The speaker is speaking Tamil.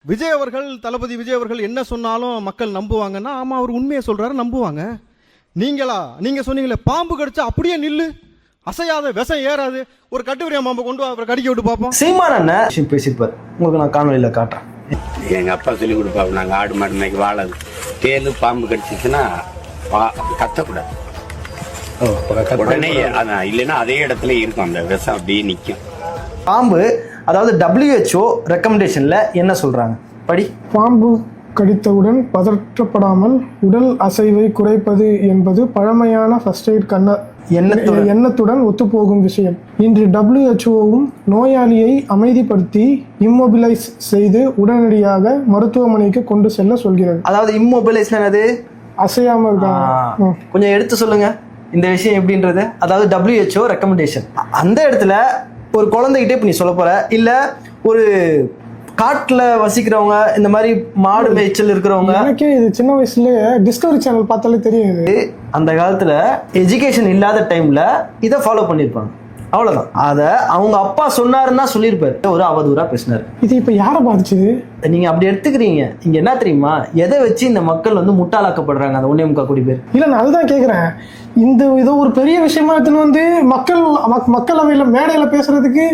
விஜய் அவர்கள், தளபதி விஜய் அவர்கள் என்ன சொன்னாலும் மக்கள் நம்புவாங்கன்னா, ஆமா அவர் உண்மையை சொல்றாரு, நம்புவாங்க. நீங்க சொன்னீங்களே பாம்பு கடிச்சா அப்படியே நில்லு, அசையாத, விஷம் ஏறாது, ஒரு கட்டுவிரியா பாம்பை கொண்டு அப்புறம் கடிக்க விட்டு பார்ப்போம். சீமான் அண்ணன் பேசியிருப்பார், உங்களுக்கு நான் காணொலியில காட்டுறேன். எங்க அப்பா சொல்லி கொடுப்பாங்க, நாங்க ஆடு மாடு மேய்க்க வாழது, தேலு பாம்பு கடிச்சிச்சுன்னா கத்தக்கூடாது, உடனே இல்லைன்னா அதே இடத்துல இருக்கும், அந்த விஷம் அப்படியே நிற்கும். பாம்பு, அதாவது WHO ரெக்கமெண்டேஷன்ல என்ன சொல்றாங்க படி. பாம்பு கடித்தவுடன் பதற்றப்படாமல் உடல் அசைவை குறைப்பது என்பது பழமையான ஃபர்ஸ்ட் எய்ட் எண்ணத்துடன் ஒத்துப்போகும் விஷயம். இன்று WHO-வும் நோயாளியை அமைதிப்படுத்தி இம்மொபிலைஸ் செய்து உடனடியாக மருத்துவமனைக்கு கொண்டு செல்ல சொல்கிறது. அதாவது இம்மொபிலைஸ் என்னது? அசையாம இருக்காங்க. கொஞ்சம் எடுத்து சொல்லுங்க இந்த விஷயம் எப்படின்றது. அதாவது WHO ரெக்கமெண்டேஷன், அந்த இடத்துல ஒரு குழந்தைகிட்டே இப்ப நீ சொல்ல போற, இல்ல ஒரு காட்டுல வசிக்கிறவங்க, இந்த மாதிரி மாடு மேய்ச்சல் இருக்கிறவங்க, எனக்கே இது சின்ன வயசுலயே டிஸ்கவரி சேனல் பார்த்தாலே தெரியும். அந்த காலத்துல எஜுகேஷன் இல்லாத டைம்ல இதை ஃபாலோ பண்ணிருப்பாங்க, அவ்வளவுதான். அத அவங்க அப்பா சொன்னாருன்னா சொல்லியிருப்பாரு, ஒரு அவதூறா பேசினாரு. இது இப்ப யாரை பாதிச்சது? நீங்க அப்படி எடுத்துக்கிறீங்க. இங்க என்ன தெரியுமா, எதை வச்சு இந்த மக்கள் வந்து முட்டாளாக்கப்படுறாங்க, அந்த 1.25 கோடி பேர். இல்ல நான் அதுதான் கேக்குறேன். இந்த ஏதோ ஒரு பெரிய விஷயமா எடுத்துன்னு வந்து மக்களவையில மேடையில பேசுறதுக்கு